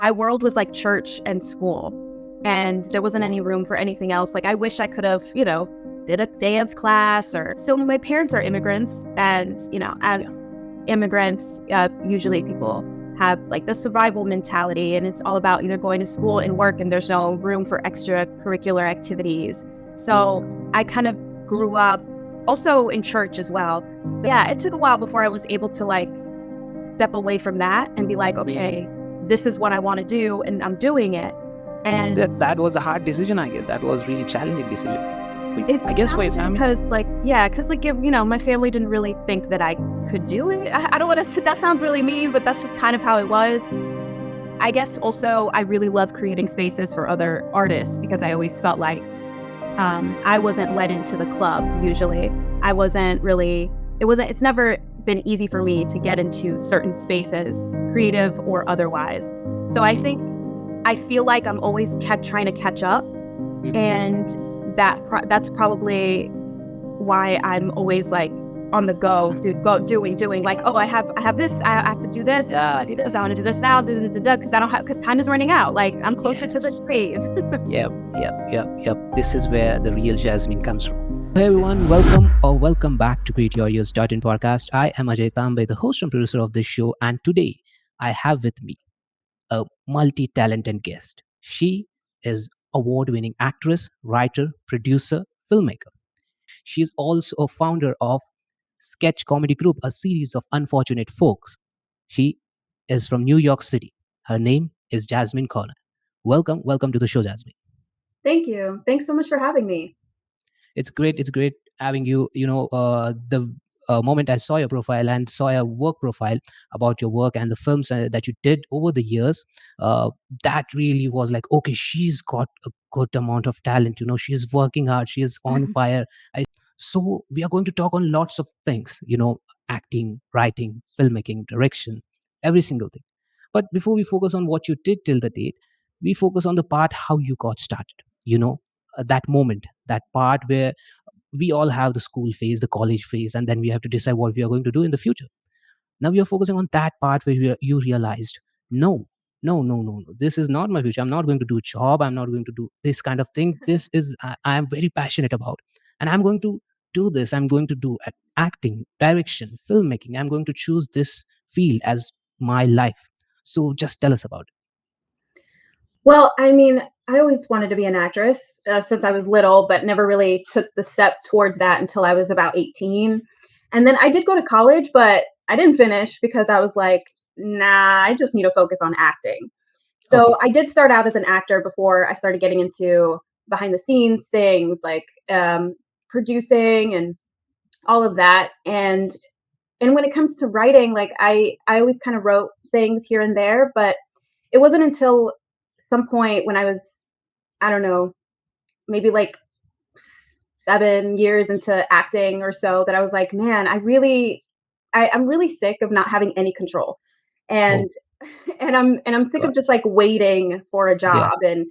My world was like church and school, and there wasn't any room for anything else. Like, I wish I could have, did a dance class or so. My parents are immigrants, and, as immigrants, usually people have like the survival mentality, and it's all about either going to school and work, and there's no room for extracurricular activities. So I kind of grew up also in church as well. So yeah, it took a while before I was able to like step away from that and be like, okay, this is what I want to do, and I'm doing it. And that was a hard decision, I guess. That was really challenging decision. I guess for your family. Because my family didn't really think that I could do it. I don't want to say that sounds really mean, but that's just kind of how it was. I guess also I really love creating spaces for other artists because I always felt like I wasn't let into the club usually. It's never been easy for me to get into certain spaces, creative or otherwise. So I feel like I'm always trying to catch up, and that's probably why I'm always like on the go, doing like, oh, I have this, I have to do this, I want to do this now, because time is running out. Like, I'm closer to the grave. Yep. This is where the real Jazmine comes from. Hey everyone, welcome back to Create Your Years .in podcast. I am Ajay Tambe, the host and producer of this show, and today I have with me a multi-talented guest. She is award-winning actress, writer, producer, filmmaker. She is also a founder of sketch comedy group, a series of unfortunate folks. She is from New York City. Her name is Jazmine Cornielle. Welcome to the show, Jazmine. Thank you. Thanks so much for having me. It's great having you. The moment I saw your profile and saw your work profile about your work and the films that you did over the years, that really was like, okay, she's got a good amount of talent. She is working hard, she is on fire. So we are going to talk on lots of things, acting, writing, filmmaking, direction, every single thing. But before we focus on what you did till the date, we focus on the part how you got started. That moment, that part where we all have the school phase, the college phase, and then we have to decide what we are going to do in the future. Now we are focusing on that part where you realized, no, no, this is not my future. I'm not going to do a job. I'm not going to do this kind of thing. This is I am very passionate about, and I'm going to do this. I'm going to do acting, direction, filmmaking. I'm going to choose this field as my life. So just tell us about it. Well, I mean, I always wanted to be an actress since I was little, but never really took the step towards that until I was about 18. And then I did go to college, but I didn't finish because I was like, nah, I just need to focus on acting. So I did start out as an actor before I started getting into behind the scenes things like producing and all of that. And when it comes to writing, like I always kind of wrote things here and there, but it wasn't until some point when I was, I don't know, maybe like 7 years into acting or so that I was like, man, I'm really sick of not having any control. And I'm sick of just like waiting for a job and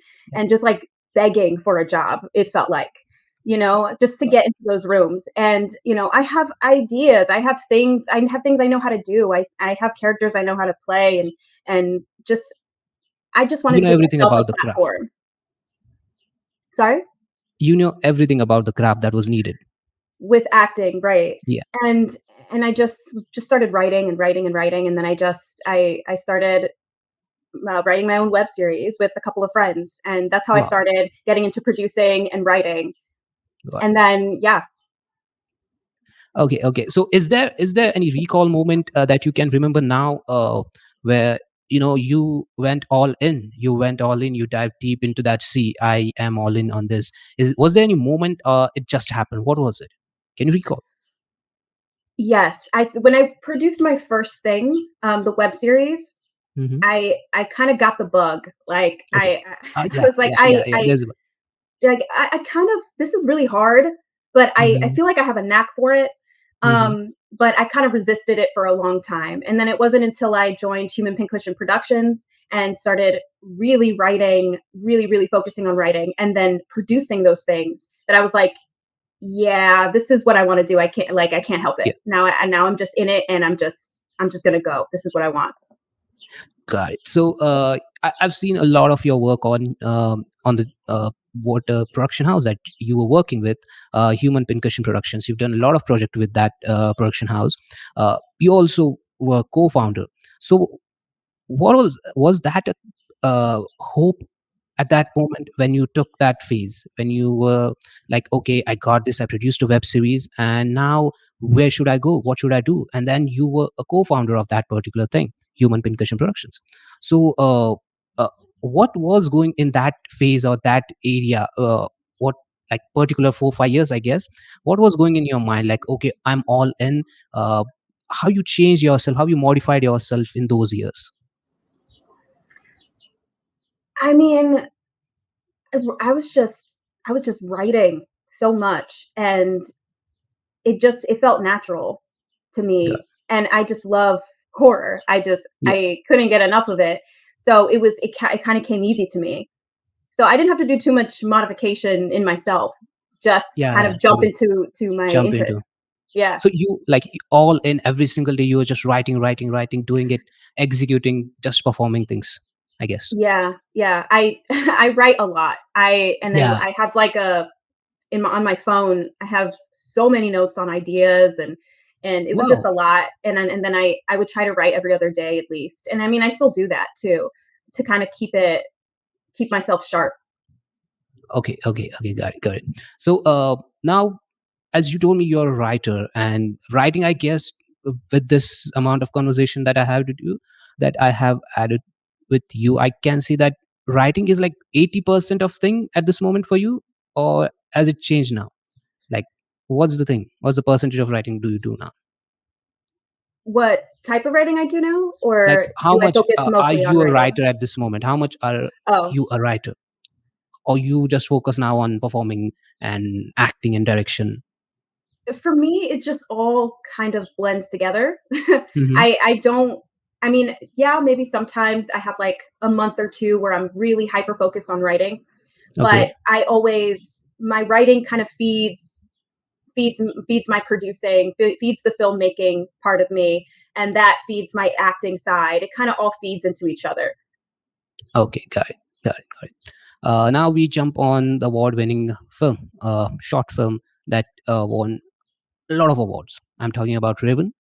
just like begging for a job. It felt like, just to get into those rooms. And, I have ideas, I have things I know how to do. I have characters I know how to play, and I just want to know everything about the craft. Sorry? You know everything about the craft that was needed. With acting, right. Yeah. And I just started writing, and then I started writing my own web series with a couple of friends, and that's how I started getting into producing and writing. And then, yeah. Okay. So is there any recall moment that you can remember now where you went all in, you dived deep into that sea? I am all in on this. Was there any moment it just happened? What was it? Can you recall? Yes, when I produced my first thing, the web series, I kind of got the bug. Like I was like, I kind of, this is really hard, but I feel like I have a knack for it. But I kind of resisted it for a long time. And then it wasn't until I joined Human Pincushion Productions and started really writing, really focusing on writing and then producing those things that I was like, yeah, this is what I want to do. I can't help it. Now I'm just in it, and I'm just going to go. This is what I want. Got it. So I've seen a lot of your work on the water production house that you were working with, Human Pincushion Productions. You've done a lot of project with that production house. You also were co-founder. So what was that a hope at that moment when you took that phase, when you were like, okay, I got this, I produced a web series, and now where should I go, what should I do? And then you were a co-founder of that particular thing, Human Pincushion Productions. So what was going in that phase or that area, what, like particular 4 5 years, I guess, what was going in your mind, like, okay, I'm all in? How you changed yourself, how you modified yourself in those years? I mean, I was just I was just writing so much, and it felt natural to Yeah, me, and I just love horror. yeah, I couldn't get enough of it. So it kind of came easy to me. So I didn't have to do too much modification in myself. Just kind yeah. of jump Okay, into to my jump into. interest. Yeah. So you like all in every single day, you were just writing, writing, writing, doing it, executing, just performing things, I guess. Yeah. Yeah. I I write a lot. And then Yeah. I have like a on my phone, I have so many notes on ideas, and it was just Wow. a lot. And then I would try to write every other day at least. And I mean, I still do that too, to kind of keep myself sharp. Okay, okay, okay, got it, got it. So now, as you told me, you're a writer, and writing, I guess, with this amount of conversation that I have to do, that I have added with you, I can see that writing is like 80% of thing at this moment for you, or has it changed now? Like, what's the thing? What's the percentage of writing do you do now? What type of writing I do now, Like, or how do I much focus are mostly on you a writing? writer at this moment? How much are Oh, you a writer? Or you just focus now on performing and acting and direction? for me, it just all kind of blends together. Hmm. I don't. I mean, yeah, maybe sometimes I have like a month or two where I'm really hyper focused on writing, but Okay. I always my writing kind of feeds my producing, feeds the filmmaking part of me, and that feeds my acting side. It kind of all feeds into each other. Okay, got it. Got it. Got it. Now we jump on the award-winning film, short film that won a lot of awards. I'm talking about Raven.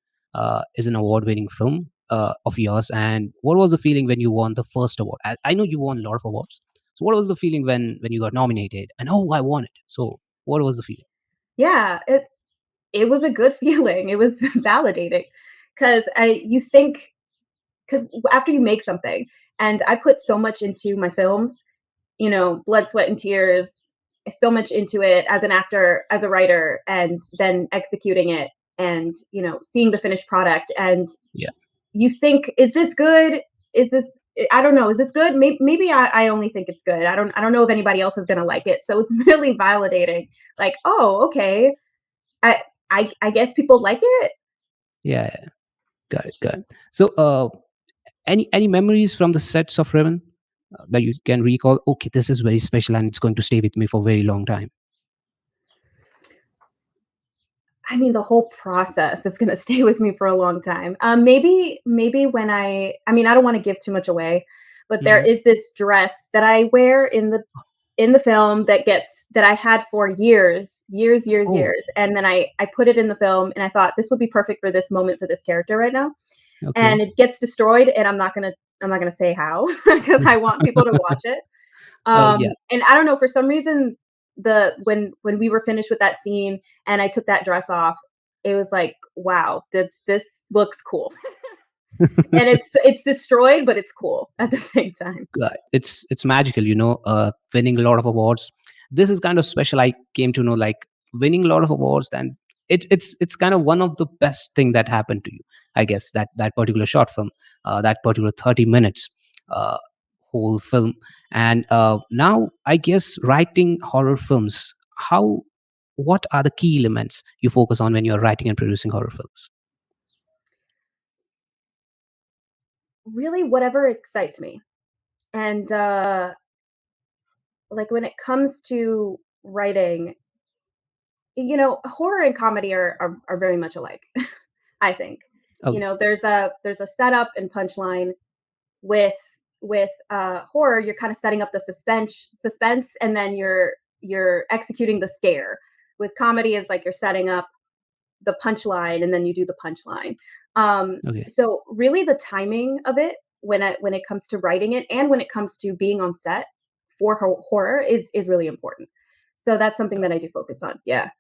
Is an award-winning film of yours. And what was the feeling when you won the first award? I know you won a lot of awards. So what was the feeling when you got nominated? And oh, I won it. So what was the feeling? Yeah, it was a good feeling. It was validating because I you think because after you make something, and I put so much into my films, blood, sweat, and tears, so much into it as an actor, as a writer, and then executing it, and seeing the finished product, and Yeah. you think, is this good? Is this I don't know, is this good? Maybe I only think it's good. I don't know if anybody else is gonna like it. So it's really validating. Like, oh, okay. I I guess people like it. Yeah. Yeah. Got it. Got it. So any memories from the sets of Raven that you can recall? Okay, this is very special and it's going to stay with me for a very long time. I mean, the whole process is gonna stay with me for a long time. Maybe when I mean, I don't wanna give too much away, but there Hmm. is this dress that I wear in the film that I had for years, years, years, Oh, years, and then I put it in the film, and I thought this would be perfect for this moment for this character right now, okay. and it gets destroyed, and I'm not gonna say how because I want people to watch it. Oh yeah. And I don't know, for some reason, when we were finished with that scene and I took that dress off, it was like, wow, this looks cool. And it's destroyed, but it's cool at the same time. It's magical, winning a lot of awards. This is kind of special. I came to know, like, winning a lot of awards, and it's kind of one of the best thing that happened to you, I guess, that particular short film, that particular 30 minutes, uh, whole film. And now I guess writing horror films, how, what are the key elements you focus on when you're writing and producing horror films? Really, whatever excites me. And like when it comes to writing, horror and comedy are very much alike, I think. Okay. There's a setup and punchline with horror, you're kind of setting up the suspense, and then you're executing the scare. With comedy, it's like you're setting up the punchline and then you do the punchline. Okay. So really the timing of it when it comes to writing it and when it comes to being on set for horror is really important. So that's something that I do focus on. Yeah.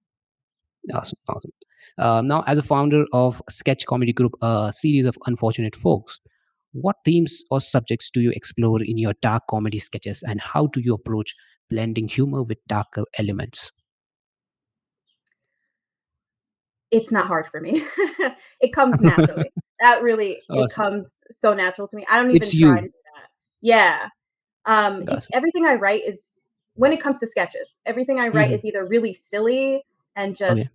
Awesome, awesome. Now, as a founder of sketch comedy group, a series of unfortunate folks, what themes or subjects do you explore in your dark comedy sketches, and how do you approach blending humor with darker elements? It's not hard for me. It comes naturally. That really it Awesome. comes so natural to me. I don't even It's try to you. do that. Yeah. Awesome. Everything I write is when it comes to sketches, everything I write Hmm. is either really silly and just Okay.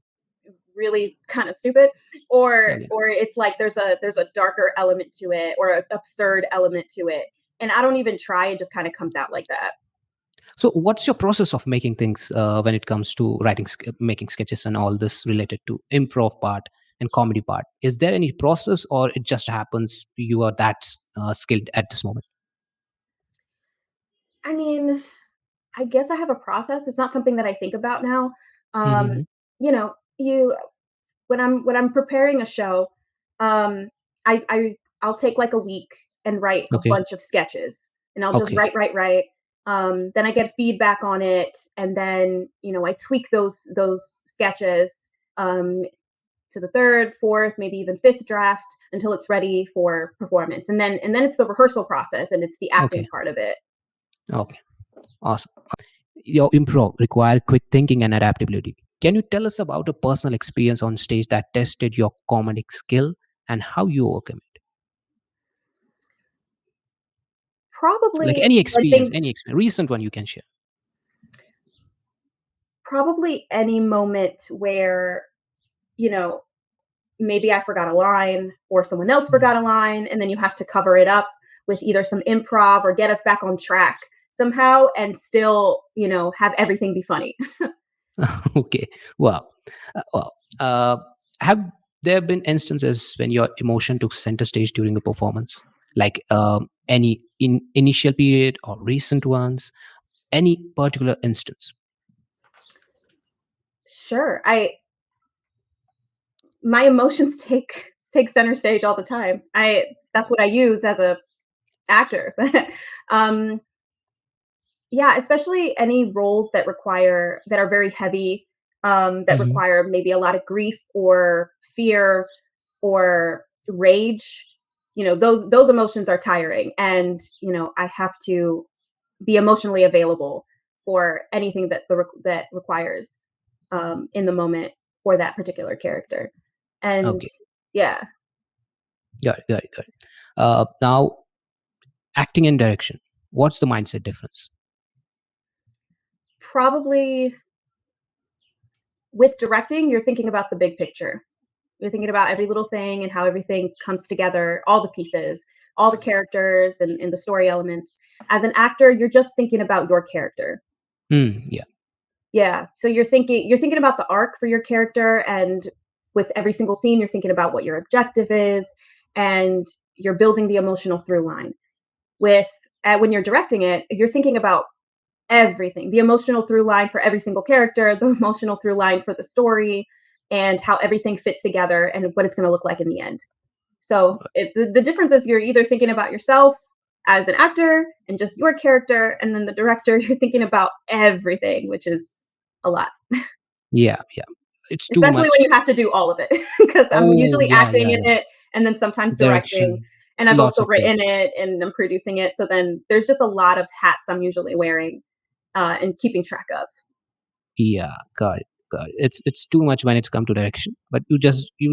really kind of stupid, Okay. or it's like there's a darker element to it or an absurd element to it. And I don't even try, it just kind of comes out like that. So, what's your process of making things when it comes to writing, making sketches, and all this related to improv part and comedy part? Is there any process, or it just happens? You are that skilled at this moment. I mean, I guess I have a process. It's not something that I think about now. Um, Mm-hmm. you when I'm preparing a show, I'll take like a week and write a Okay. bunch of sketches, and I'll just Okay. write. Then I get feedback on it, and then I tweak those sketches to the third, fourth, maybe even fifth draft until it's ready for performance, and then it's the rehearsal process and it's the acting Okay. part of it. Okay. Awesome. Your improv require quick thinking and adaptability. Can you tell us about a personal experience on stage that tested your comedic skill and how you overcome it? Like Probably when any things experience, recent one you can share. Probably any moment where you know maybe I forgot a line or someone else Mm. forgot a line, and then you have to cover it up with either some improv or get us back on track somehow and still, have everything be funny. Okay. Well, well. Have there been instances when your emotion took center stage during a performance, like any initial period or recent ones? Any particular instance? Sure. I My emotions take center stage all the time. I That's what I use as a actor. um Yeah, especially any roles that are very heavy, that Hmm. require maybe a lot of grief or fear or rage. Those emotions are tiring, and I have to be emotionally available for anything that requires in the moment for that particular character. And Okay. yeah, Got it. Got it. Got it. Now, acting and direction. What's the mindset difference? probably with directing, you're thinking about the big picture. You're thinking about every little thing and how everything comes together, all the pieces, all the characters and the story elements. As an actor, you're just thinking about your character. Yeah. Yeah. So you're thinking about the arc for your character, and with every single scene, you're thinking about what your objective is, and you're building the emotional through line. With When you're directing it, you're thinking about everything, the emotional through line for every single character, the emotional through line for the story, and how everything fits together and what it's going to look like in the end. So the difference is you're either thinking about yourself as an actor and just your character, and then the director, you're thinking about everything, which is a lot, Yeah. Yeah. It's too especially much. when you have to do all of it. Because I'm Oh, usually yeah. acting Yeah. in Yeah. it and then sometimes directing. Direction. And I've Lots also of things. written it and I'm producing it. So then there's just a lot of hats I'm usually wearing and keeping track of. Yeah. Got it. Got it. It's too much when it's come to direction, but you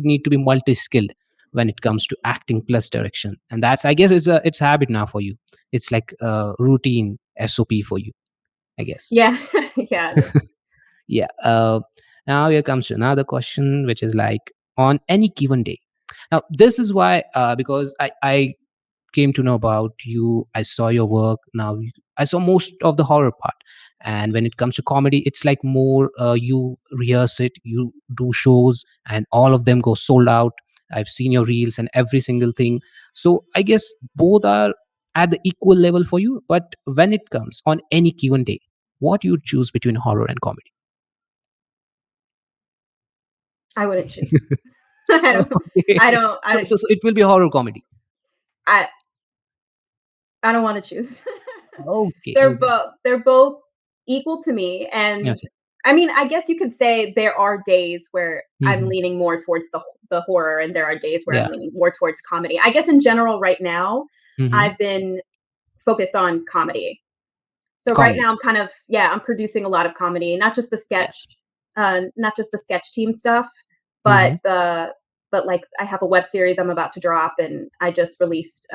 need to be multi-skilled when it comes to acting plus direction, and that's, I guess, it's habit now for you. It's like a routine SOP for you, I guess. Yeah. Yeah, it is. Yeah. Now here comes to another question, which is like, on any given day. Now this is why, because I came to know about you. I saw your work. Now I saw most of the horror part, and when it comes to comedy, it's like more, you rehearse it, you do shows, and all of them go sold out. I've seen your reels and every single thing. So I guess both are at the equal level for you. But when it comes on any given day, what you choose between horror and comedy? I wouldn't choose. I don't Okay. I don't I don't So it will be horror comedy. I I don't wanna choose. Okay, okay, They're both equal to me, and okay. I mean, I guess you could say there are days where I'm Hmm. leaning more towards the horror, and there are days where I'm Yeah. leaning more towards comedy. I guess in general right now, Hmm. I've been focused on comedy. So right Comedy. now I'm kind of yeah, I'm producing a lot of comedy, Yeah. not just the sketch team stuff, but Hmm. like I have a web series I'm about to drop, and I just released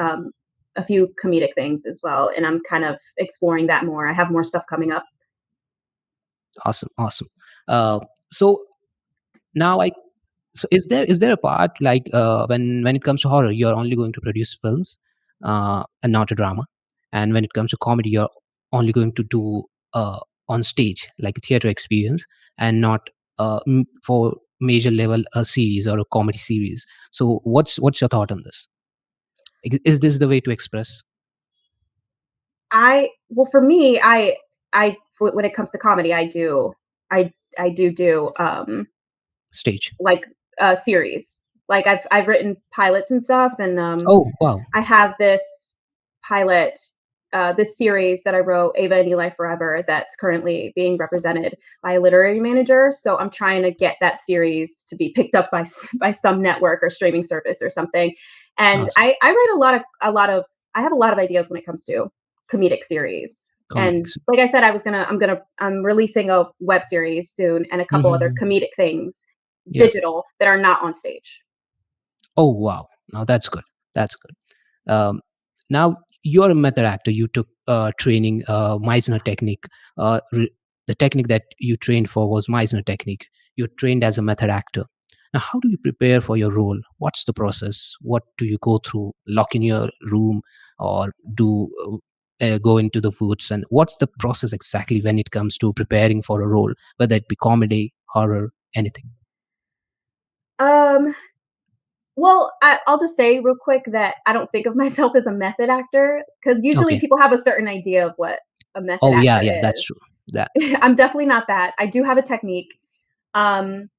a few comedic things as well, and I'm kind of exploring that more. I have more stuff coming up. Awesome, awesome. Uh, so now I so is there a part like when it comes to horror, you're only going to produce films and not a drama, and when it comes to comedy, you're only going to do on stage like a theater experience and not for major level a series or a comedy series. So what's your thought on this? Is this the way to express I well for me, when it comes to comedy, I do stage? like series. Like I've written pilots and stuff, and Oh wow. I have this series that I wrote, Ava and Eli Forever, that's currently being represented by a literary manager. So I'm trying to get that series to be picked up by by some network or streaming service or something. And Awesome. I write I have a lot of ideas when it comes to comedic series. And Comedics. like I said, I'm releasing a web series soon and a couple other Hmm. comedic things Yeah. digital that are not on stage. Oh wow. Now that's good. That's good. Now you're a method actor. You took training Meisner technique. The technique that you trained for was Meisner technique. You trained as a method actor. Now, how do you prepare for your role? What's the process? What do you go through? Lock in your room, or do go into the woods? And what's the process exactly when it comes to preparing for a role, whether it be comedy, horror, anything? Um, Well, I'll just say real quick that I don't think of myself as a method actor because usually Okay. people have a certain idea of what a method Oh yeah, actor yeah, that's is. true. That. I'm definitely not that. I do have a technique, um,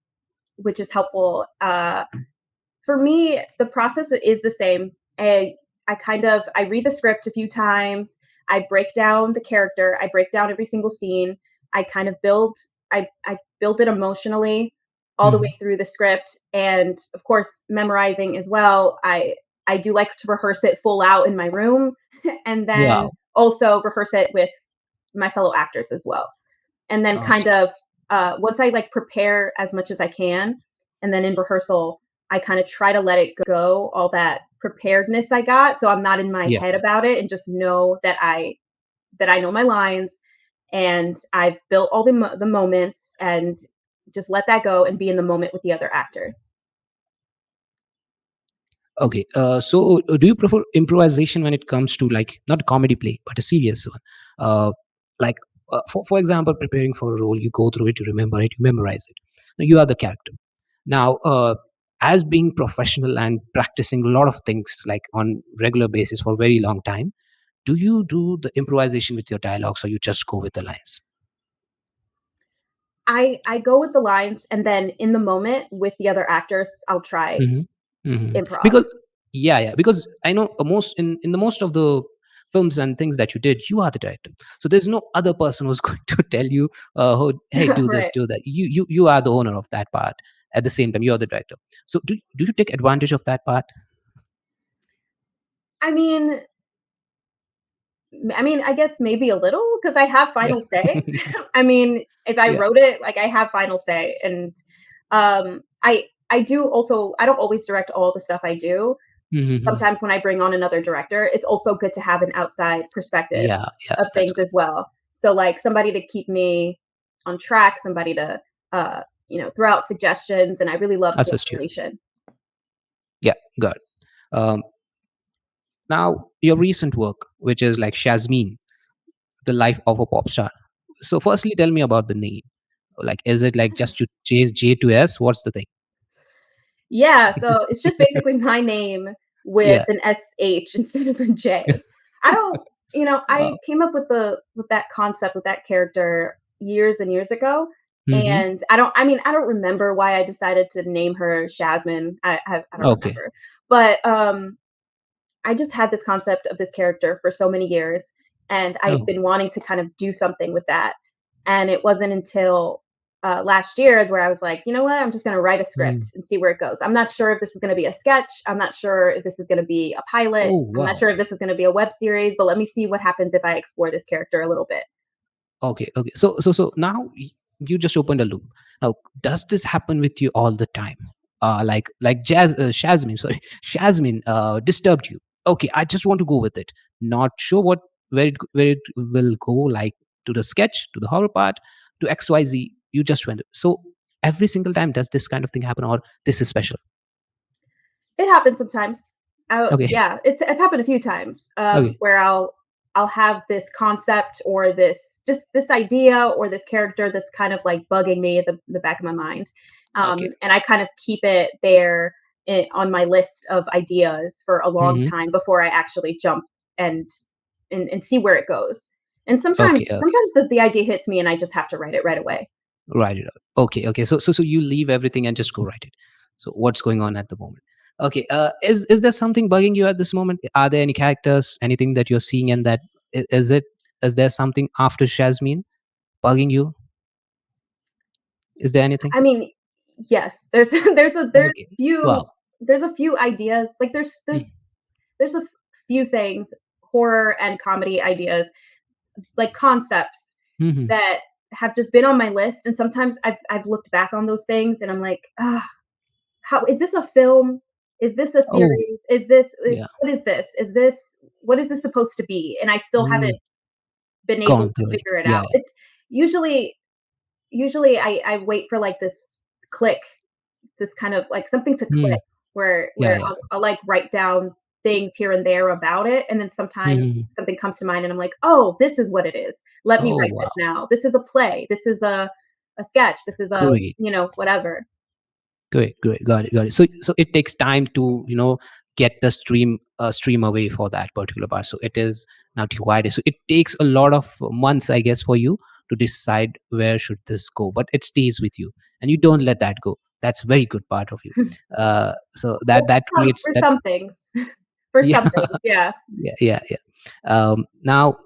which is helpful. For me, the process is the same. I read the script a few times. I break down the character. I break down every single scene. I kind of I build it emotionally all the way Mhm. through the script, and of course, memorizing as well. I do like to rehearse it full out in my room, and then Wow. also rehearse it with my fellow actors as well. And then kind Awesome. of once I like prepare as much as I can, and then in rehearsal, I kind of try to let it go, all that preparedness I got, so I'm not in my Yeah. head about it, and just know that I know my lines, and I've built all the moments, and just let that go and be in the moment with the other actor. Okay. So, do you prefer improvisation when it comes to like not a comedy play, but a serious one? Like, for example, preparing for a role, you go through it, you remember it, you memorize it. Now, you are the character. Now, as being professional and practicing a lot of things like on regular basis for a very long time, do you do the improvisation with your dialogues, or you just go with the lines? I go with the lines, and then in the moment with the other actors, I'll try Mhm. Mhm. improv. Because yeah, yeah, because I know most in the most of the films and things that you did, you are the director. So there's no other person who's going to tell you, "Hey, do this, Right. do that." You are the owner of that part. At the same time, you're the director. So do you take advantage of that part? I mean, I guess maybe a little because I have Yeah. final say. I mean, if I Yeah. wrote it, like I have final say, and I do also. I don't always direct all the stuff I do. Mhm. Sometimes when I bring on another director, it's also good to have an outside perspective Yeah, yeah, of that's things good. as well. So like somebody to keep me on track, somebody to throw out suggestions, and I really love Assist you. collaboration. Yeah, good. Um, Now your recent work, which is like Shazmine, the life of a pop star. So firstly, tell me about the name. Like, is it like just to chase J to S? What's the thing? Yeah, so it's just basically my name with Yeah. an SH instead of a J. I don't I Wow. came up with that concept, with that character years and years ago, Mhm. and I don't remember why I decided to name her Shazmine. I don't Okay. remember. But, I just had this concept of this character for so many years, and I'd Oh. been wanting to kind of do something with that. And it wasn't until last year where I was like, you know what? I'm just going to write a Mm. script and see where it goes. I'm not sure if this is going to be a sketch. I'm not sure if this is going to be a pilot. Oh, I'm not wow. sure if this is going to be a web series, but let me see what happens if I explore this character a little bit. Okay, okay. So now you just opened a loop. Now, does this happen with you all the time? Like Shazmine, sorry, Shazmine disturbed you. Okay, I just want to go with it. Not sure where it will go. Like to the sketch, to the horror part, to X Y Z. You just went. So every single time, does this kind of thing happen, or this is special? It happens sometimes. Okay, Yeah, it's happened a few times, okay, where I'll have this concept or this idea or this character that's kind of like bugging me at the back of my mind, okay. and I kind of keep it there on my list of ideas for a long Hmm. time before I actually jump and and see where it goes. And Okay, okay. sometimes the idea hits me and I just have to write it right away. Write it out. Okay, okay. So you leave everything and just go write it. So what's going on at the moment? Okay. Is there something bugging you at this moment? Are there any characters, anything that you're seeing, and that is it? Is there something after Shazmine bugging you? Is there anything? I mean, yes, Okay. few Wow. there's a few ideas. Like there's a few things, horror and comedy ideas, like concepts Mm-hmm. that have just been on my list. And sometimes I've looked back on those things and I'm like, ah, how is this a film? Is this a Oh, series? Is this is yeah. what is this? Is this what is this supposed to be? And I still haven't Mm, been able gone to through it. figure it Yeah. out. It's usually usually I wait for like this click, just kind of like something to Yeah. click Yeah. where Yeah. I'll like write down things here and there about it, and then sometimes Hmm. something comes to mind and I'm like, "Oh, this is what it is. Let me Oh, write this wow. now. This is a play. This is a sketch. This is a, Great. whatever." Great, great. Got it, got it. So it takes time to, get the stream away for that particular part. So it is now divided. So it takes a lot of months, I guess, for you to decide where should this go. But it stays with you, and you don't let that go. That's very good part of you. So Well, that creates for that. some things. For Yeah. some things, yeah. Yeah, yeah, yeah. Now,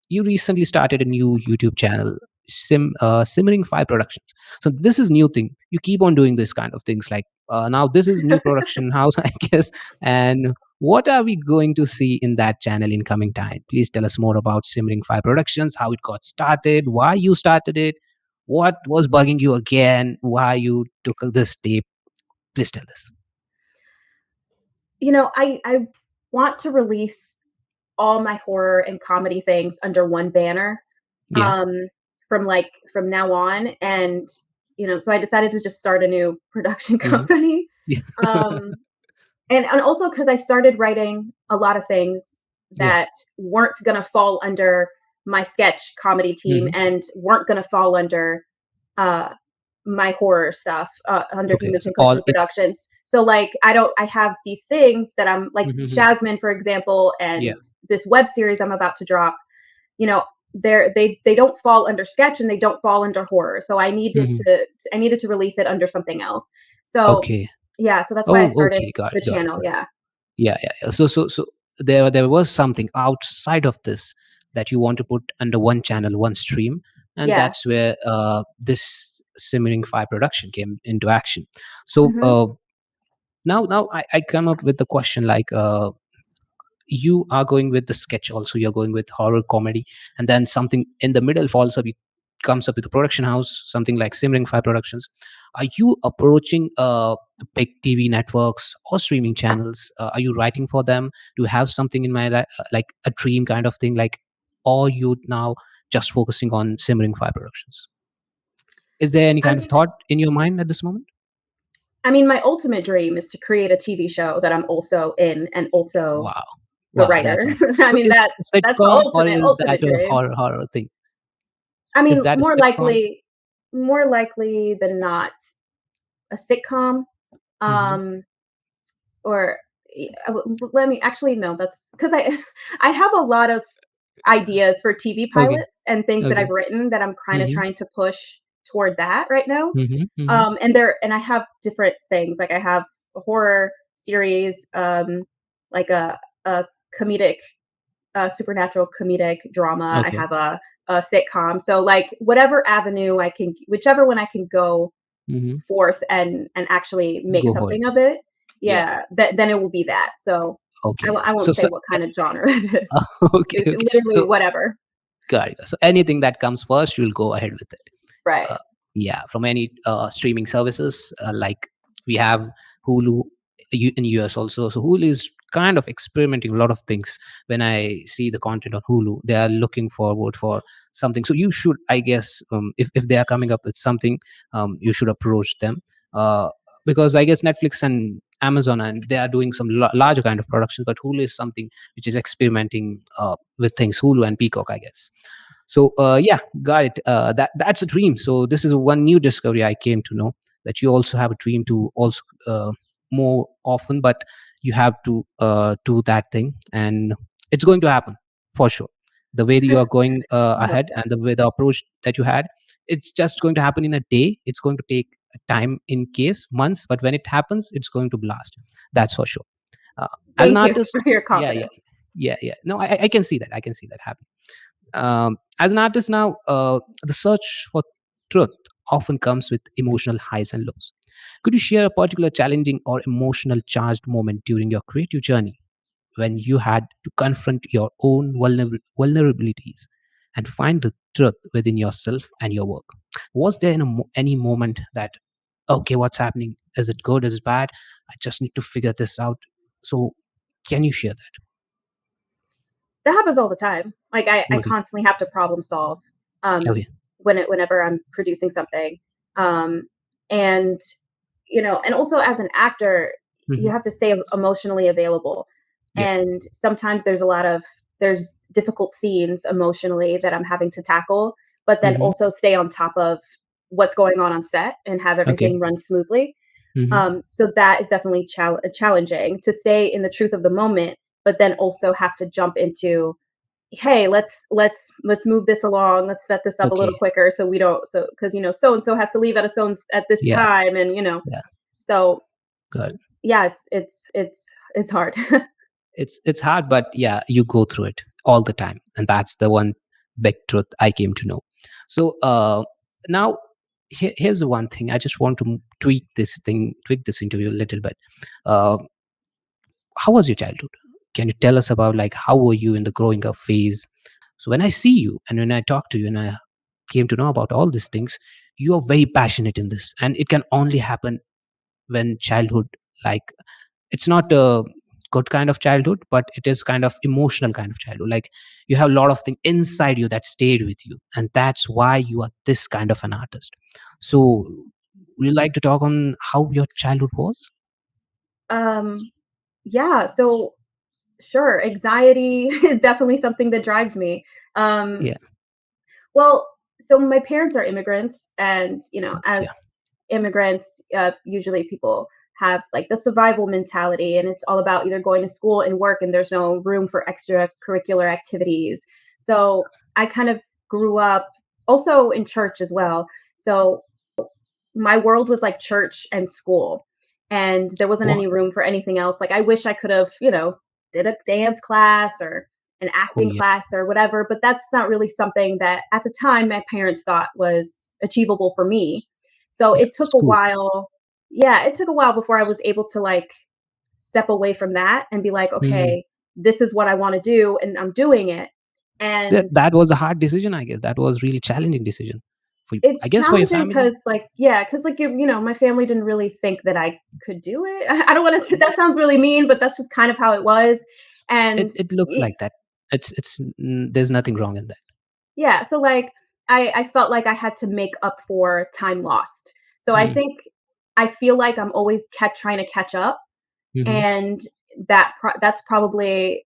you recently started a new YouTube channel, Simmering Fire Productions. So this is new thing. You keep on doing this kind of things. Like now, this is new production house, I guess. And what are we going to see in that channel in coming time? Please tell us more about Simmering Fire Productions, how it got started, why you started it, what was bugging you again, why you took this step. Please tell us. I want to release all my horror and comedy things under one banner, Yeah. um, from now on, and, so I decided to just start a new production Hmm. company, Yeah. um, and also because I started writing a lot of things Yeah. that weren't gonna fall under my sketch comedy team Hmm. and weren't gonna fall under, uh, my horror stuff, under Okay. Filmmaker So all it. Productions. So, like, I have these things that I'm like Mhm. Shazmine, for example, Yeah. and this web series I'm about to drop, you know, they don't fall under sketch and they don't fall under horror. So Mhm. I needed to release it under something else. So, Okay. yeah, so that's why I Oh, started okay. Got the it. Got it. channel, Got it. yeah. Yeah, yeah, yeah. So there was something outside of this that you want to put under one channel, one stream, and Yeah. that's where this Simmering Fire production came into action. So Mhm. now I come up with the question like you are going with the sketch also, you're going with horror comedy, and then something in the middle falls up, comes up with a production house, something like Simmering Fire Productions. Are you approaching big TV networks or streaming channels? Are you writing for them? Do you have something in mind, like a dream kind of thing, like, or you now just focusing on Simmering Fire Productions? Is there any I kind of mean thought in your mind at this moment? my ultimate dream is to create a TV show that I'm also in and also Wow, the wow, that's writer. awesome. I So mean, is that it a that's the sitcom, or is that ultimate a dream. horror thing? I Is mean, that a sitcom? more likely than not, a sitcom, Hmm. um, or Let me actually, no, that's because I I have a lot of ideas for TV Okay. pilots and things that I've Okay. written that I'm kind of Mhm. trying to push toward that right now. Mhm. Mhm. And I have different things. Like I have a horror series, like a comedic, supernatural comedic drama. I Okay. have a sitcom. So like whatever avenue I can, whichever one I can go Mhm. forth and actually make Go for it. something of it, Yeah. yeah, then it will be that. So Okay. I won't say what kind of genre it is. okay, okay. Literally So whatever. got it. So anything that comes first, you'll go ahead with it. Right. Uh, yeah, from any streaming services like we have Hulu in US also. So Hulu is kind of experimenting a lot of things. When I see the content on Hulu, they are looking forward for something. So you should, I guess, if they are coming up with something, you should approach them. Uh, because I guess Netflix and Amazon and they are doing some larger kind of production, but Hulu is something which is experimenting with things. Hulu and Peacock, I guess. So yeah, got it. That's a dream. So this is one new discovery I came to know, that you also have a dream to also more often, but you have to do that thing, and it's going to happen for sure. The way that you are going I hope ahead, so. and the way the approach that you had, it's just going to happen in a day. It's going to take time, in case months, but when it happens, it's going to blast. That's for sure. Uh, as an Thank you artist, for your yeah, yeah, confidence. yeah, yeah. No, I can see that. I can see that happen. As an artist now, the search for truth often comes with emotional highs and lows. Could you share a particular challenging or emotional charged moment during your creative journey when you had to confront your own vulnerabilities and find the truth within yourself and your work? Was there any moment that, okay, what's happening? Is it good? Is it bad? I just need to figure this out. So, can you share that? That happens all the time. Like I Okay. constantly have to problem solve Okay. whenever I'm producing something. Um, and and also as an actor, you Hmm. have to stay emotionally available. Yeah. And sometimes there's difficult scenes emotionally that I'm having to tackle, but then Hmm. also stay on top of what's going on set and have Okay. everything run smoothly. Hmm. So that is definitely challenging to stay in the truth of the moment, but then also have to jump into, hey, let's move this along, let's set this up a little Okay. quicker so we don't, so because so and so has to leave at a so at this Yeah. time, and Yeah. so Good. yeah, it's hard. It's hard, but yeah, you go through it all the time, and that's the one big truth I came to know. So now here's the one thing I just want to tweak this interview a little bit. Uh, how was your childhood? Can you tell us about, like, how were you in the growing up phase? So when I see you and when I talk to you and I came to know about all these things, you are very passionate in this, and it can only happen when childhood, like, it's not a good kind of childhood, but it is kind of emotional kind of childhood. Like, you have a lot of things inside you that stayed with you, and that's why you are this kind of an artist. So would you like to talk on how your childhood was? um yeah, so sure, anxiety is definitely something that drives me. um Yeah. Well, so my parents are immigrants, and Yeah. as immigrants, usually people have like the survival mentality, and it's all about either going to school and work, and there's no room for extracurricular activities. So I kind of grew up also in church as well. So my world was like church and school, and there wasn't What? any room for anything else. Like I wish I could have, did a dance class or an Oh, acting yeah. class or whatever, but that's not really something that at the time my parents thought was achievable for me. So it took a School. while. Yeah, it took a while before I was able to like step away from that and be like, Mhm. okay, this is what I want to do and I'm doing it. And That was a hard decision, I guess. That was really challenging decision for you, I it's guess, for your challenging family. because, like, yeah, because like my family didn't really think that I could do it. I don't want to. That sounds really mean, but that's just kind of how it was. it, And it looks like that. There's nothing wrong in that. yeah, so like I felt like I had to make up for time lost. So I Mm. think I feel like I'm always kept trying to catch up, Hmm. and that's probably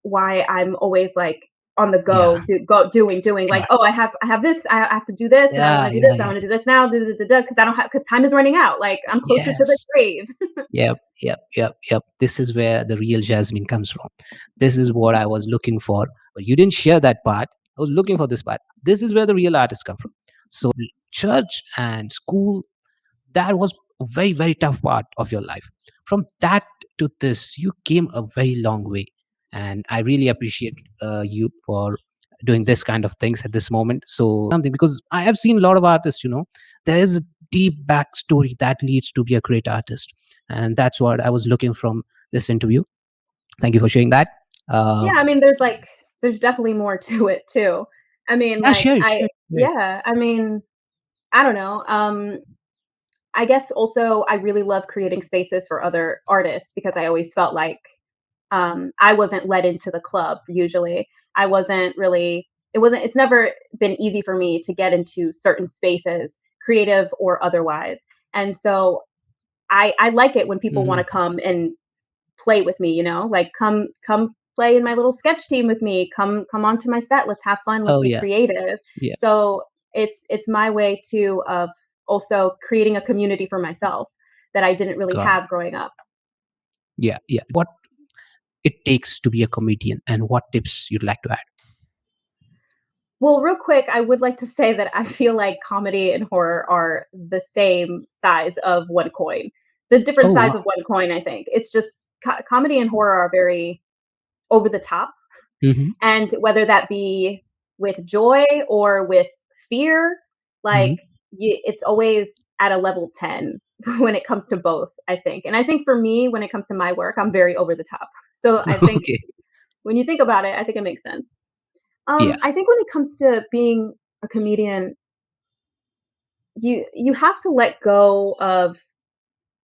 why I'm always like on the Yeah. go, doing like, Sure. oh, I have this, I have to do this, and I want Yeah, to do yeah, this, I yeah. want to do this now, because I don't have, because time is running out. Like I'm closer to the Yes. grave. Yep, yep, yep, yep. This is where the real Jasmine comes from. This is what I was looking for. But you didn't share that part. I was looking for this part. This is where the real artists come from. So church and school, that was a very, very tough part of your life. From that to this, you came a very long way. And I really appreciate you for doing this kind of things at this moment. So something, because I have seen a lot of artists, there is a deep backstory that leads to be a great artist. And that's what I was looking from this interview. Thank you for sharing that. uh, Yeah, I mean, there's definitely more to it too. I mean, yeah, like share it, share it. Share it. yeah, I mean, I don't know. I guess also I really love creating spaces for other artists because I always felt like I wasn't let into the club usually. I wasn't really, it's never been easy for me to get into certain spaces, creative or otherwise. And so I like it when people want Mhm. to come and play with me, like come play in my little sketch team with me. Come onto my set. Let's have fun. Let's Oh be yeah, creative. yeah. So it's my way too of also creating a community for myself that I didn't really God. have growing up. Yeah, yeah. What it takes to be a comedian, and what tips you'd like to add? Well, real quick, I would like to say that I feel like comedy and horror are the same size of one coin. The different Oh sides wow. of one coin, I think. It's just comedy and horror are very over the top. Hmm. And whether that be with joy or with fear, like Hmm. it's always at a level 10 when it comes to both, I think. And I think for me, when it comes to my work, I'm very over the top. So I think Okay. when you think about it, I think it makes sense. Yeah. I think when it comes to being a comedian, you have to let go of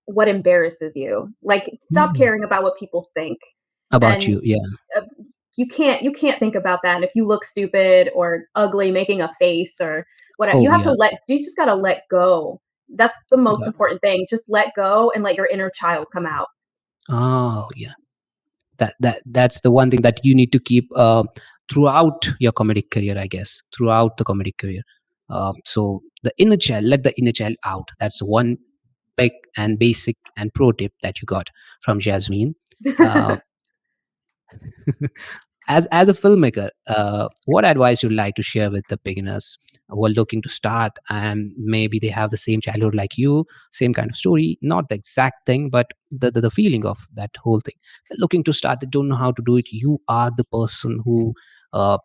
what embarrasses you. Like stop Mm. caring about what people think. About And you, yeah. uh, you can't think about that. And if you look stupid or ugly making a face or whatever, Oh yeah. you just got to let go. That's the most Got. important thing. Just let go and let your inner child come out. Oh yeah. That's the one thing that you need to keep throughout your comedic career, I guess. Throughout the comedic career. So the inner child, let the inner child out. That's one big and basic and pro tip that you got from Jasmine. Uh, as a filmmaker, what advice you'd like to share with the beginners who are looking to start, and maybe they have the same childhood like you, same kind of story, not the exact thing, but the feeling of that whole thing. They're looking to start, they don't know how to do it. You are the person who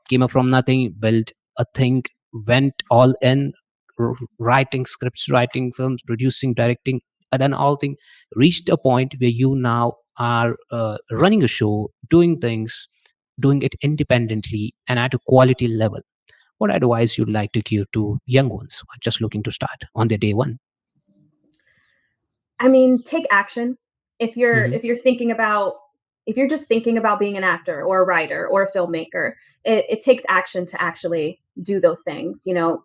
came up from nothing, built a thing, went all in, writing scripts, writing films, producing, directing, and then all thing, reached a point where you now are running a show, doing things, doing it independently and at a quality level. What advice you'd like to give to young ones who are just looking to start on their day one? I mean, take action. If you're Hmm. if you're thinking about if you're just thinking about being an actor or a writer or a filmmaker, it takes action to actually do those things. Yeah.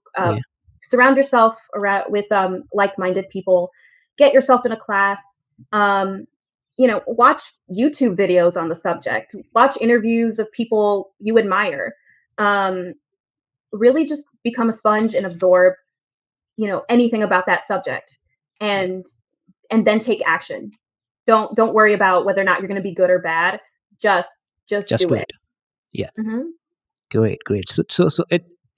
Surround yourself around with like-minded people. Get yourself in a class. Watch YouTube videos on the subject. Watch interviews of people you admire. Um, really, just become a sponge and absorb anything about that subject, Yeah. and then take action. Don't worry about whether or not you're going to be good or bad. Just Just do do it. it. Yeah. Mhm. Great, great. So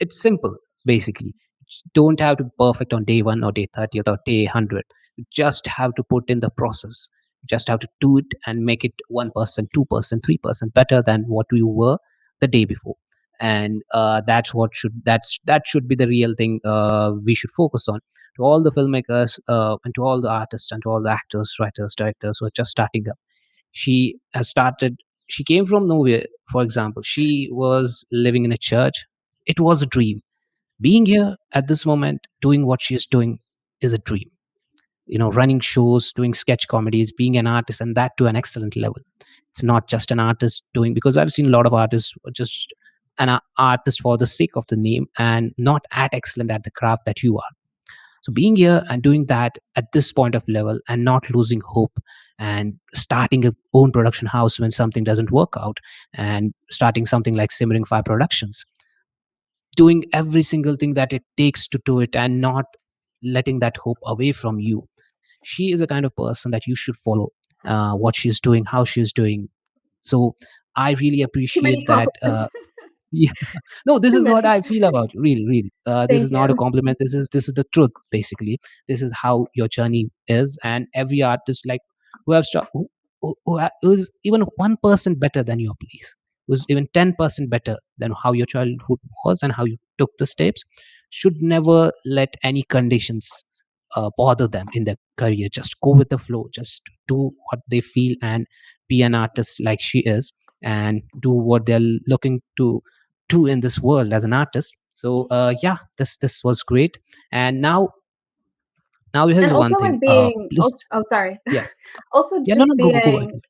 it's simple basically. Just don't have to be perfect on day one or day 30th or day 100. You just have to put in the process. You just have to do it and make it 1%, 2%, 3% better than what you were the day before. And that should be the real thing we should focus on. To all the filmmakers and to all the artists and to all the actors, writers, directors who are just starting up, she has started, she came from nowhere. For example, she was living in a church. It was a dream. Being here at this moment doing what she is doing is a dream. Running shows, doing sketch comedies, being an artist, and that to an excellent level. It's not just an artist doing, because I've seen a lot of artists who are just an artist for the sake of the name and not at excellent at the craft that you are. So being here and doing that at this point of level and not losing hope, and starting a own production house when something doesn't work out, and starting something like Simmering Fire Productions, doing every single thing that it takes to do it, and not letting that hope away from you. She is a kind of person that you should follow, what she's doing, how she's doing. So I really Too many appreciate that. compliments. Yeah. No, this Too is what many. I feel about you. Really, really. This Thank is not a you. compliment. This is the truth, basically. This is how your journey is, and every artist, like, who have who is even 1% better than your place, who's even 10% better than how your childhood was and how you took the steps, should never let any conditions bother them in their career. Just go with the flow. Just do what they feel and be an artist like she is, and do what they're looking to do in this world as an artist. So yeah, this was great. And now And here's one also thing. like being Please. oh, sorry. Yeah. Also Yeah. No. just No. Go being,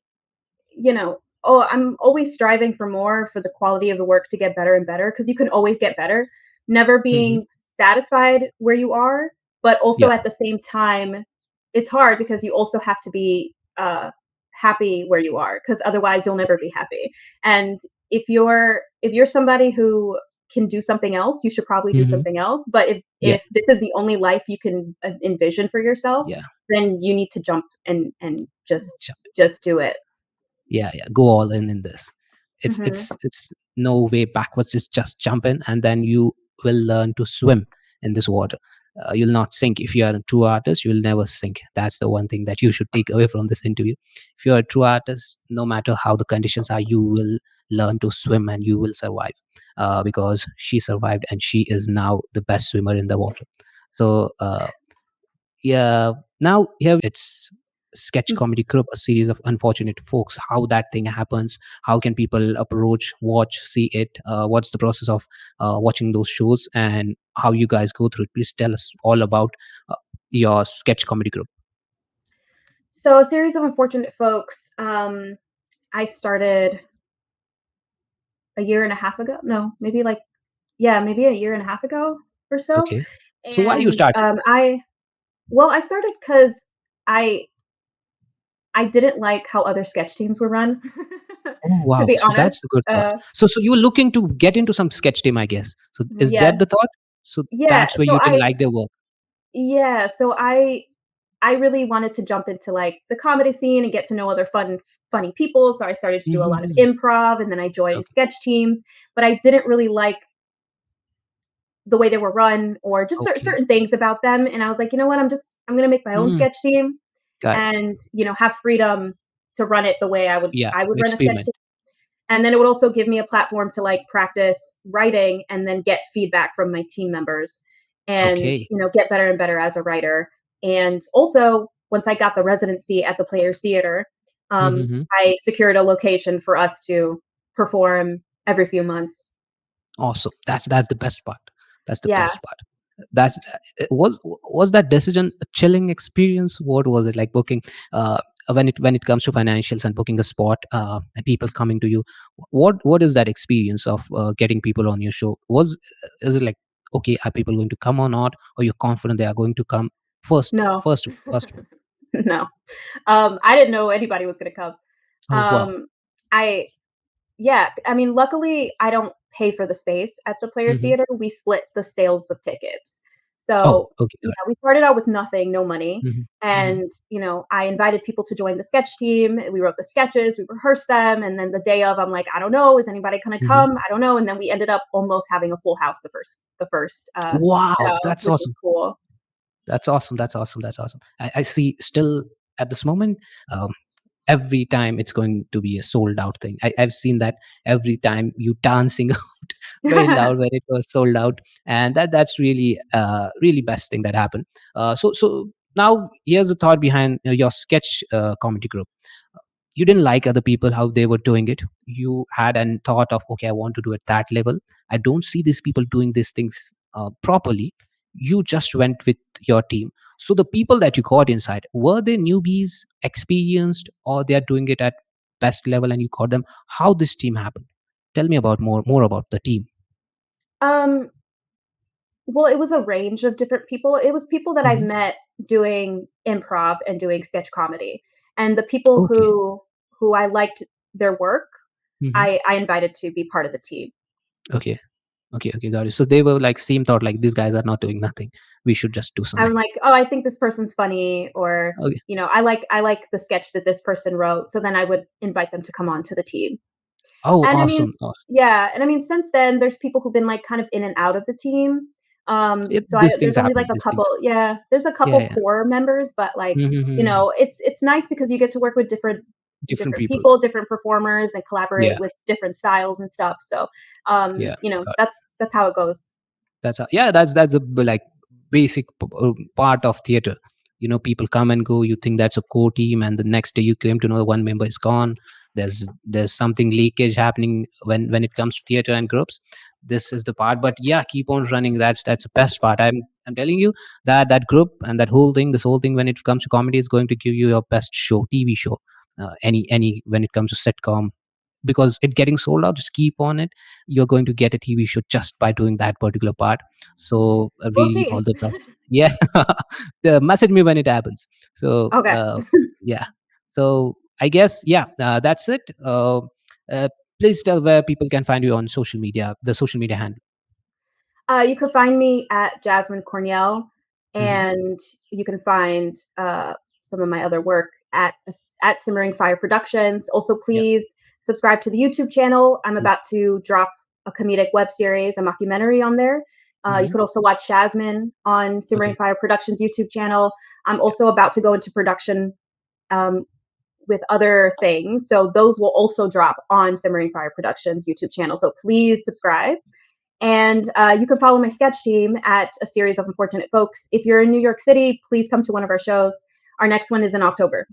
ahead. oh, I'm always striving for more, for the quality of the work to get better and better, because you can always get better. Never Hmm. being satisfied where you are, but also Yeah. at the same time, it's hard because you also have to be happy where you are, because otherwise you'll never be happy. And if you're somebody who can do something else, you should probably do Hmm. something else. But Yeah. if this is the only life you can envision for yourself, Yeah. then you need to jump and just do it. Yeah, yeah, go all in this. it's Mhm. it's it's no way backwards. It's just jump in, and then you will learn to swim in this water. You'll not sink. If you are a true artist, you'll never sink. That's the one thing that you should take away from this interview. If you're a true artist, no matter how the conditions are, you will learn to swim and you will survive, because she survived and she is now the best swimmer in the water. So yeah, now here it's sketch Mm. comedy group, a series of unfortunate folks. How that thing happens, how can people approach, watch, see it, what's the process of watching those shows, and how you guys go through it. Please tell us all about uh, your sketch comedy group. So, a series of unfortunate folks. I started a year and a half ago. No, maybe like, yeah, maybe a year and a half ago or so. Okay, so why you And started? I started because I I didn't like how other sketch teams were run. Oh To wow, be so honest, that's the good thought. So you were looking to get into some sketch team, I guess. So is that the yes, thought? So yeah. that's where you didn't like their work. So I really wanted to jump into like the comedy scene and get to know other funny people. So I started to do a lot of Hmm. improv, and then I joined Okay. sketch teams. But I didn't really like the way they were run, or just Okay. certain things about them. And I was like, you know what? I'm gonna make my own Mm, sketch team, got it. and have freedom to run it the way Yeah, I would run a sketch experiment. team. And then it would also give me a platform to like practice writing and then get feedback from my team members, and Okay. get better and better as a writer. And also, once I got the residency at the Players Theater, Mhm. I secured a location for us to perform every few months. Awesome. That's the best part. That's the Yeah. best part. That's was that decision a chilling experience? What was it like booking, uh, when it comes to financials and booking a spot, and people coming to you? What is that experience of getting people on your show? Is it like, okay, are people going to come or not? Or you're confident they are going to come? First, No. first, first one. No. I didn't know anybody was gonna come. Oh wow. Um, I Yeah, I mean, luckily, I don't pay for the space at the Players Hmm. Theater. We split the sales of tickets. Oh, So, okay, yeah, got we started out with nothing, no money. it. Hmm. And, I invited people to join the sketch team. We wrote the sketches, we rehearsed them. And then the day of, I'm like, I don't know, is anybody going to Hmm. come? I don't know. And then we ended up almost having a full house the first Wow, show, that's which was awesome. cool. That's awesome. That's awesome. That's awesome. I see still at this moment, um, every time it's going to be a sold out thing. I've seen that every time you dancing out very loud when it was sold out. And that's really, really best thing that happened. So now here's the thought behind your sketch comedy group. You didn't like other people how they were doing it. You had an thought of, okay, I want to do it that level. I don't see these people doing these things properly. You just went with your team. So the people that you got inside, were they newbies, experienced, or they are doing it at best level and you got them? How this team happened? Tell me about more about the team. um, Well, it was a range of different people. It was people that I've Hmm. met doing improv and doing sketch comedy. and the people Okay. who I liked their work, Hmm. I invited to be part of the team. Okay. Okay. Okay. Got it. So they were like same thought, like these guys are not doing nothing. We should just do I'm something. like, "Oh, I think this person's funny," or, Okay. I like the sketch that this person wrote, so then I would invite them to come on to the team. Oh, And I mean, awesome. Awesome. yeah, and I mean, since then, there's people who've been, like, kind of in and out of the team. So I These things there's only, like, happen. a These things couple, happen. yeah, there's a Yeah. couple Yeah. core members, but, like, Mm-hmm. it's nice because you get to work with Different different people. people, different performers, and collaborate Yeah. with different styles and stuff, so, Yeah. that's how it goes. Yeah, that's a like basic part of theater. People come and go. You think that's a core team, and the next day you came to know one member is gone. There's something leakage happening when it comes to theater and groups. This is the part, but yeah, keep on running. That's the best part. I'm telling you that group and that whole thing, this whole thing, when it comes to comedy, is going to give you your best show, TV show, any when it comes to sitcom, because it getting sold out. Just keep on it. You're going to get a TV show just by doing that particular part. So We'll really, see. all the best. Yeah. The message me when it happens. So Okay. yeah. So I guess, yeah, that's it. Uh, Please tell where people can find you on social media, the social media handle. You can find me at Jazmine Cornielle, Hmm. and you can find some of my other work at Simmering Fire Productions. Also, Yeah. please subscribe to the YouTube channel. I'm about to drop a comedic web series, a mockumentary on there. You Hmm. could also watch Shazmine on Simmering Okay. Fire Productions YouTube channel. I'm also about to go into production um, with other things, so those will also drop on Simmering Fire Productions YouTube channel. So please subscribe. And you can follow my sketch team at A Series of Unfortunate Folks. If you're in New York City, please come to one of our shows. Our next one is in October.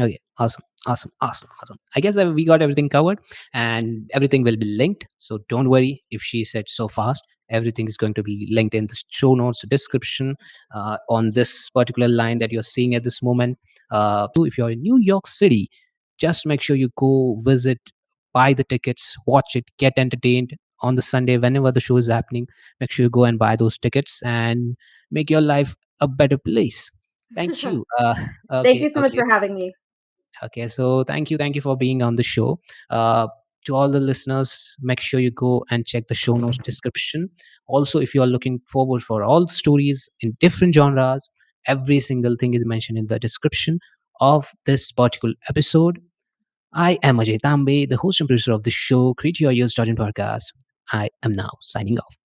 Okay, awesome, awesome, awesome, awesome. I guess that we got everything covered, and everything will be linked. So don't worry if she said so fast. Everything is going to be linked in the show notes description, on this particular line that you're seeing at this moment. If you're in New York City, just make sure you go visit, buy the tickets, watch it, get entertained on the Sunday whenever the show is happening. Make sure you go and buy those tickets and make your life a better place. Thank you. Thank Okay, you so much okay. for having me. Okay, so thank you for being on the show. To all the listeners, make sure you go and check the show notes description. Also, if you are looking forward for all the stories in different genres, every single thing is mentioned in the description of this particular episode. I am Ajay Tambe, the host and producer of the show, Create Your Ears podcast. I am now signing off.